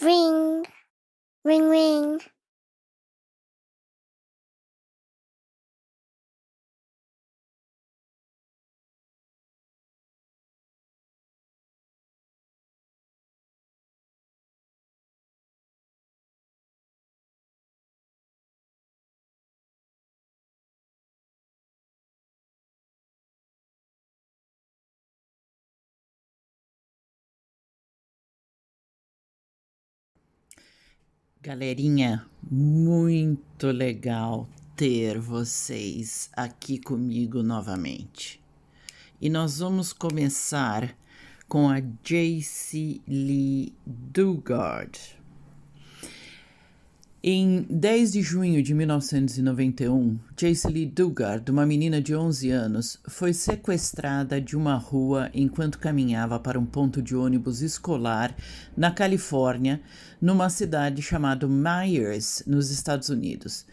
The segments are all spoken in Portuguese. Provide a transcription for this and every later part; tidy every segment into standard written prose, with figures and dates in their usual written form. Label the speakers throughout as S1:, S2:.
S1: Ring, ring, ring.
S2: Galerinha, muito legal ter vocês aqui comigo novamente. E nós vamos começar com a Jaycee Lee Dugard. Em 10 de junho de 1991, Jaycee Lee Dugard, uma menina de 11 anos, foi sequestrada de uma rua enquanto caminhava para um ponto de ônibus escolar na Califórnia, numa cidade chamada Myers, nos Estados Unidos.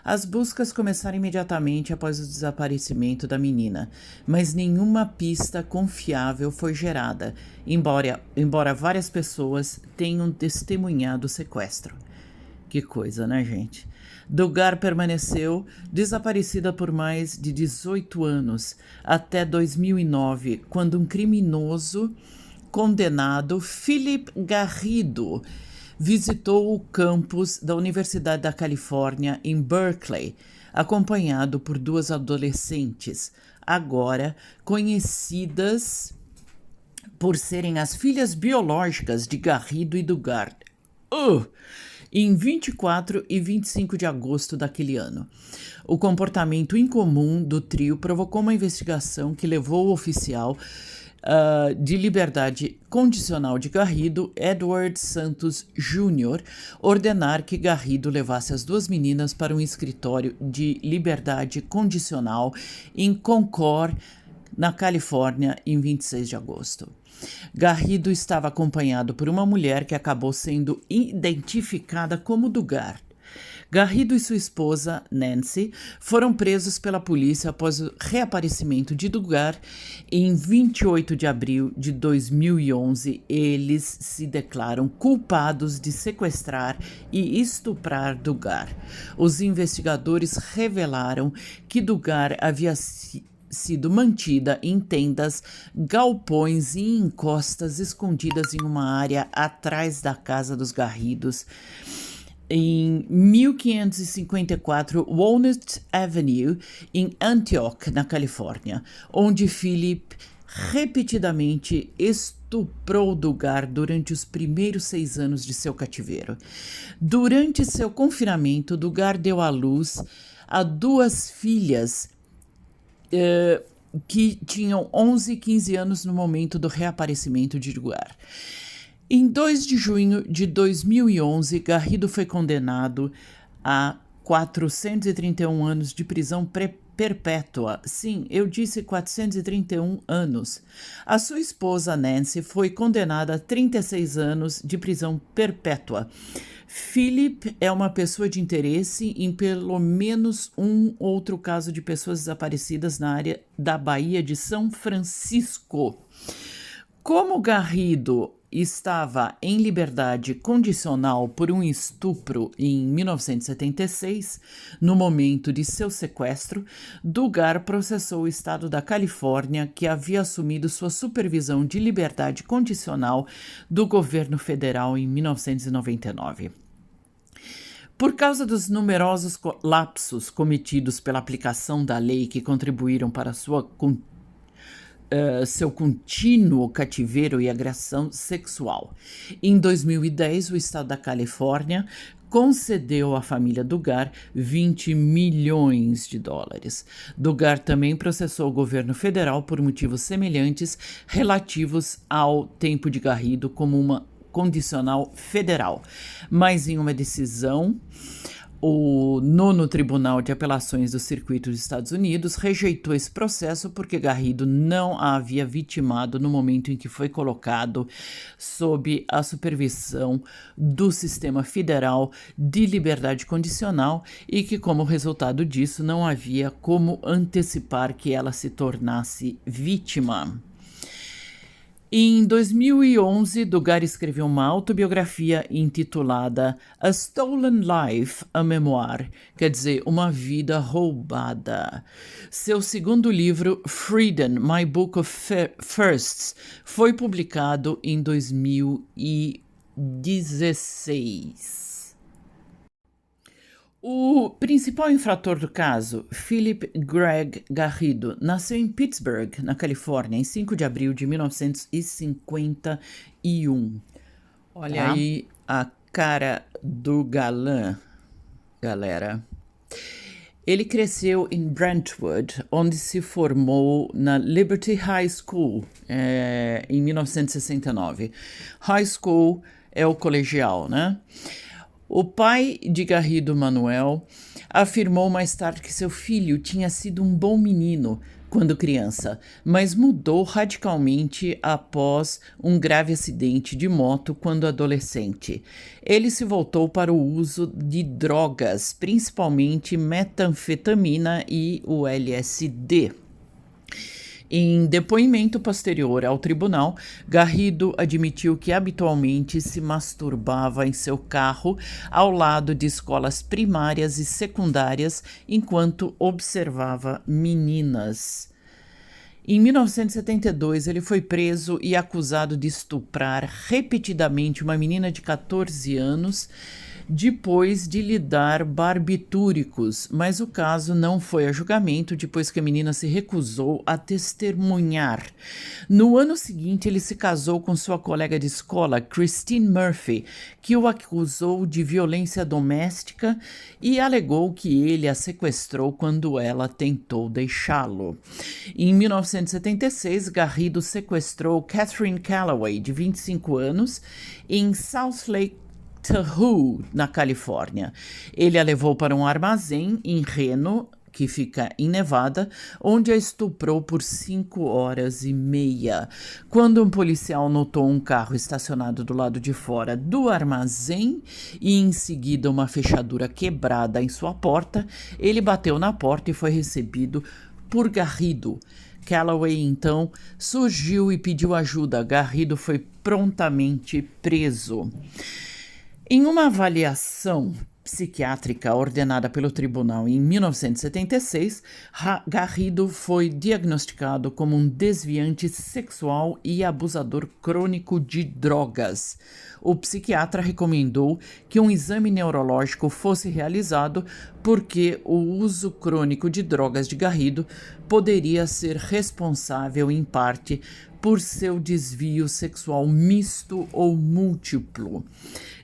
S2: As buscas começaram imediatamente após o desaparecimento da menina, mas nenhuma pista confiável foi gerada, embora várias pessoas tenham testemunhado o sequestro. Que coisa, né, gente? Dugard permaneceu desaparecida por mais de 18 anos, até 2009, quando um criminoso condenado, Philip Garrido, visitou o campus da Universidade da Califórnia em Berkeley, acompanhado por duas adolescentes, agora conhecidas por serem as filhas biológicas de Garrido e Dugard. Em 24 e 25 de agosto daquele ano. O comportamento incomum do trio provocou uma investigação que levou o oficial de liberdade condicional de Garrido, Edward Santos Jr., ordenar que Garrido levasse as duas meninas para um escritório de liberdade condicional em Concord, na Califórnia, em 26 de agosto. Garrido estava acompanhado por uma mulher que acabou sendo identificada como Dugard. Garrido e sua esposa, Nancy, foram presos pela polícia após o reaparecimento de Dugard. Em 28 de abril de 2011, eles se declaram culpados de sequestrar e estuprar Dugard. Os investigadores revelaram que Dugard havia sido mantida em tendas, galpões e encostas escondidas em uma área atrás da casa dos Garridos, em 1554 Walnut Avenue, em Antioch, na Califórnia, onde Philip repetidamente estuprou Dugard durante os primeiros 6 anos de seu cativeiro. Durante seu confinamento, Dugard deu à luz a duas filhas que tinham 11 e 15 anos no momento do reaparecimento de Dugard. Em 2 de junho de 2011, Garrido foi condenado a 431 anos de prisão perpétua. Sim, eu disse 431 anos. A sua esposa, Nancy, foi condenada a 36 anos de prisão perpétua. Philip é uma pessoa de interesse em pelo menos um outro caso de pessoas desaparecidas na área da Baía de São Francisco. Como Garrido estava em liberdade condicional por um estupro em 1976, no momento de seu sequestro, Dugard processou o estado da Califórnia, que havia assumido sua supervisão de liberdade condicional do governo federal em 1999. Por causa dos numerosos lapsos cometidos pela aplicação da lei que contribuíram para seu contínuo cativeiro e agressão sexual. Em 2010, o estado da Califórnia concedeu à família Dugard 20 milhões de dólares. Dugard também processou o governo federal por motivos semelhantes relativos ao tempo de Garrido como uma condicional federal. Mas em uma decisão, o 9º Tribunal de Apelações do Circuito dos Estados Unidos rejeitou esse processo porque Garrido não a havia vitimado no momento em que foi colocado sob a supervisão do Sistema Federal de Liberdade Condicional e que, como resultado disso, não havia como antecipar que ela se tornasse vítima. Em 2011, Dugard escreveu uma autobiografia intitulada A Stolen Life, a Memoir, quer dizer, Uma Vida Roubada. Seu segundo livro, Freedom, My Book of Firsts, foi publicado em 2016. O principal infrator do caso, Philip Greg Garrido, nasceu em Pittsburgh, na Califórnia, em 5 de abril de 1951. Olha
S3: Tá.
S2: aí a cara do galã, galera. Ele cresceu em Brentwood, onde se formou na Liberty High School em 1969. High School é o colegial, né? O pai de Garrido, Manuel, afirmou mais tarde que seu filho tinha sido um bom menino quando criança, mas mudou radicalmente após um grave acidente de moto quando adolescente. Ele se voltou para o uso de drogas, principalmente metanfetamina e o LSD. Em depoimento posterior ao tribunal, Garrido admitiu que habitualmente se masturbava em seu carro ao lado de escolas primárias e secundárias enquanto observava meninas. Em 1972, ele foi preso e acusado de estuprar repetidamente uma menina de 14 anos depois de lhe dar barbitúricos, mas o caso não foi a julgamento depois que a menina se recusou a testemunhar. No ano seguinte, ele se casou com sua colega de escola, Christine Murphy, que o acusou de violência doméstica e alegou que ele a sequestrou quando ela tentou deixá-lo. Em 1976, Garrido sequestrou Catherine Calloway, de 25 anos, em South Lake Tahoe, na Califórnia. Ele a levou para um armazém em Reno, que fica em Nevada, onde a estuprou por 5 horas e meia. Quando um policial notou um carro estacionado do lado de fora do armazém e em seguida uma fechadura quebrada em sua porta, ele bateu na porta e foi recebido por Garrido. Calloway então surgiu e pediu ajuda. Garrido foi prontamente preso. Em uma avaliação psiquiátrica ordenada pelo tribunal em 1976, Garrido foi diagnosticado como um desviante sexual e abusador crônico de drogas. O psiquiatra recomendou que um exame neurológico fosse realizado porque o uso crônico de drogas de Garrido poderia ser responsável, em parte, por seu desvio sexual misto ou múltiplo.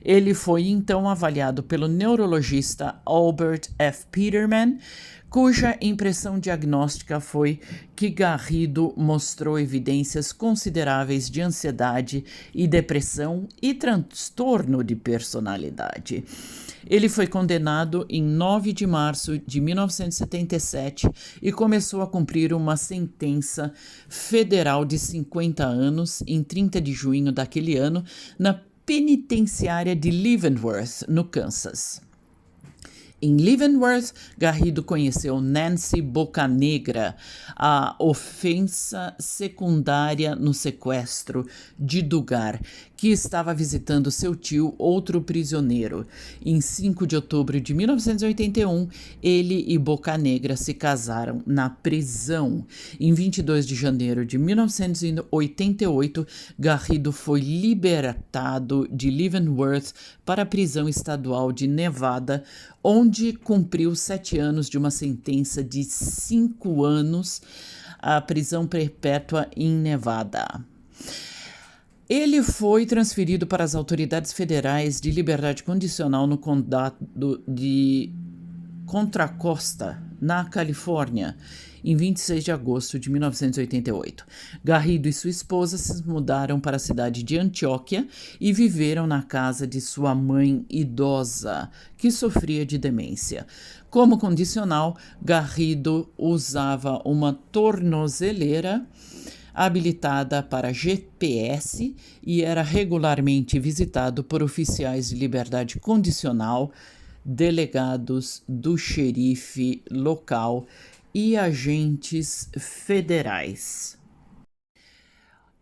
S2: Ele foi então avaliado pelo neurologista Albert F. Peterman, cuja impressão diagnóstica foi que Garrido mostrou evidências consideráveis de ansiedade e depressão e transtorno de personalidade. Ele foi condenado em 9 de março de 1977 e começou a cumprir uma sentença federal de 50 anos em 30 de junho daquele ano na penitenciária de Leavenworth, no Kansas. Em Leavenworth, Garrido conheceu Nancy Bocanegra, a ofensa secundária no sequestro de Dugard, que estava visitando seu tio, outro prisioneiro. Em 5 de outubro de 1981, ele e Bocanegra se casaram na prisão. Em 22 de janeiro de 1988, Garrido foi libertado de Leavenworth para a prisão estadual de Nevada, onde cumpriu 7 anos de uma sentença de 5 anos à prisão perpétua em Nevada. Ele foi transferido para as autoridades federais de liberdade condicional no condado de Contra Costa, na Califórnia, em 26 de agosto de 1988. Garrido e sua esposa se mudaram para a cidade de Antioquia e viveram na casa de sua mãe idosa, que sofria de demência. Como condicional, Garrido usava uma tornozeleira habilitada para GPS e era regularmente visitado por oficiais de liberdade condicional, delegados do xerife local e agentes federais.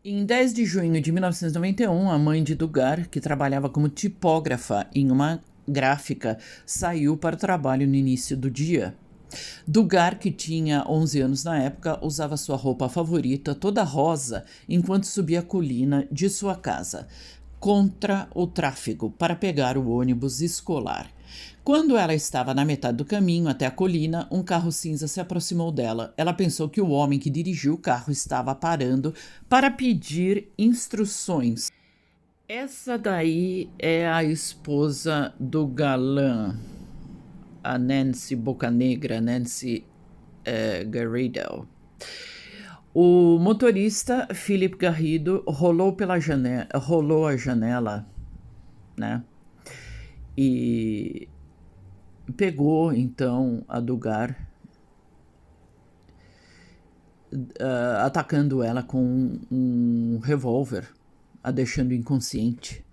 S2: Em 10 de junho de 1991, a mãe de Dugard, que trabalhava como tipógrafa em uma gráfica, saiu para o trabalho no início do dia. Dugard, que tinha 11 anos na época, usava sua roupa favorita, toda rosa, enquanto subia a colina de sua casa, contra o tráfego, para pegar o ônibus escolar. Quando ela estava na metade do caminho até a colina, um carro cinza se aproximou dela. Ela pensou que o homem que dirigiu o carro estava parando para pedir instruções. Essa daí é a esposa do galã, a Nancy Bocanegra, Nancy Garrido. O motorista, Philip Garrido, rolou a janela, né? E pegou, então, a Dugard, atacando ela com um revólver, a deixando inconsciente,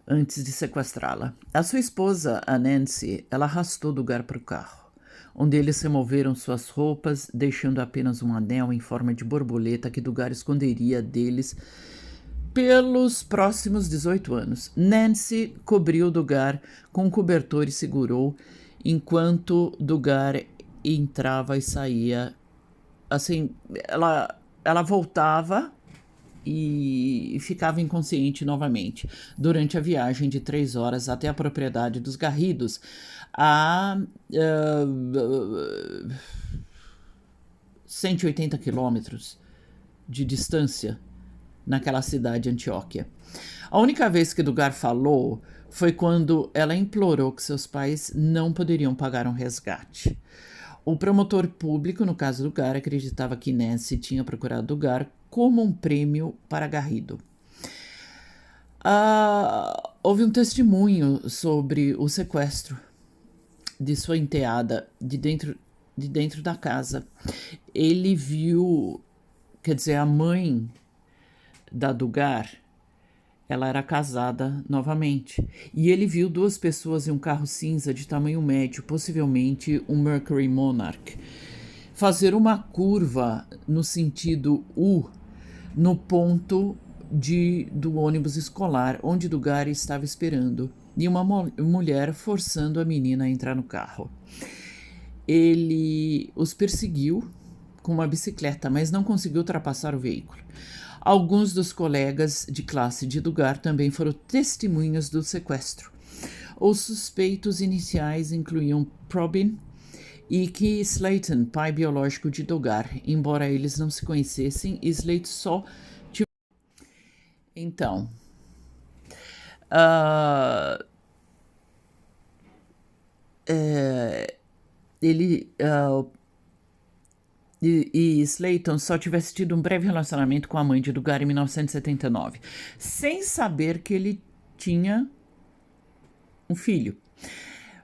S2: antes de sequestrá-la. A sua esposa, a Nancy, ela arrastou Dugard para o carro, onde eles removeram suas roupas, deixando apenas um anel em forma de borboleta que Dugard esconderia deles pelos próximos 18 anos. Nancy cobriu Dugard com um cobertor e segurou, enquanto Dugard entrava e saía. Assim, ela voltava e ficava inconsciente novamente durante a viagem de 3 horas até a propriedade dos Garridos, a 180 quilômetros de distância, naquela cidade de Antioquia. A única vez que Dugard falou foi quando ela implorou que seus pais não poderiam pagar um resgate. O promotor público, no caso Dugard, acreditava que Nancy tinha procurado Dugard como um prêmio para Garrido. Houve um testemunho sobre o sequestro de sua enteada de dentro da casa. Ele viu, quer dizer, a mãe da Dugard, ela era casada novamente, e ele viu 2 pessoas em um carro cinza de tamanho médio, possivelmente um Mercury Monarch, fazer uma curva no sentido U no ponto do ônibus escolar, onde Dugard estava esperando, e uma mulher forçando a menina a entrar no carro. Ele os perseguiu com uma bicicleta, mas não conseguiu ultrapassar o veículo. Alguns dos colegas de classe de Dugard também foram testemunhas do sequestro. Os suspeitos iniciais incluíam Probyn e Key Slayton, pai biológico de Dugard, embora eles não se conhecessem, Slayton só tinha... Então, ele... e Slayton só tivesse tido um breve relacionamento com a mãe de Dugard em 1979, sem saber que ele tinha um filho.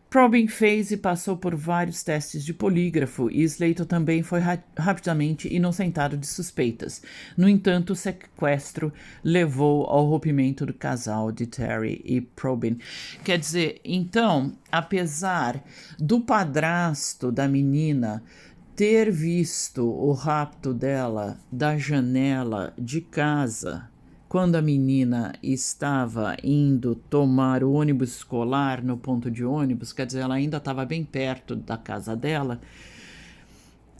S2: Probyn fez e passou por vários testes de polígrafo e Slayton também foi rapidamente inocentado de suspeitas. No entanto, o sequestro levou ao rompimento do casal de Terry e Probyn. Quer dizer, então, apesar do padrasto da menina ter visto o rapto dela da janela de casa, quando a menina estava indo tomar o ônibus escolar no ponto de ônibus, quer dizer, ela ainda estava bem perto da casa dela,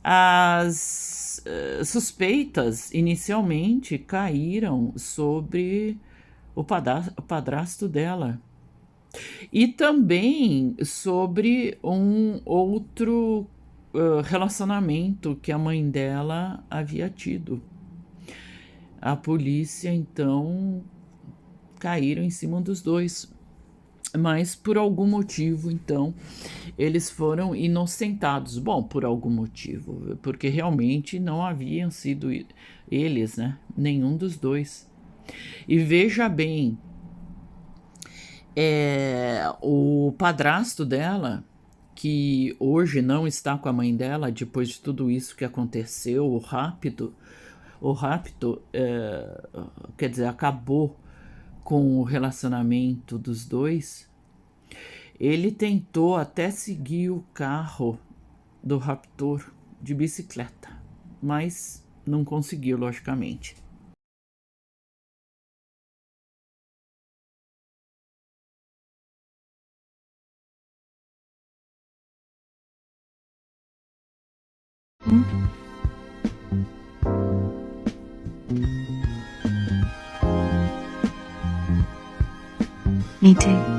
S2: as suspeitas inicialmente caíram sobre o padrasto dela. E também sobre um outro relacionamento que a mãe dela havia tido. A polícia, então, caíram em cima dos dois. Mas por algum motivo, então, eles foram inocentados. Bom, por algum motivo, porque realmente não haviam sido eles, né? Nenhum dos dois. E veja bem, o padrasto dela, que hoje não está com a mãe dela, depois de tudo isso que aconteceu, o rapto, quer dizer, acabou com o relacionamento dos dois. Ele tentou até seguir o carro do raptor de bicicleta, mas não conseguiu, logicamente.
S3: Me too.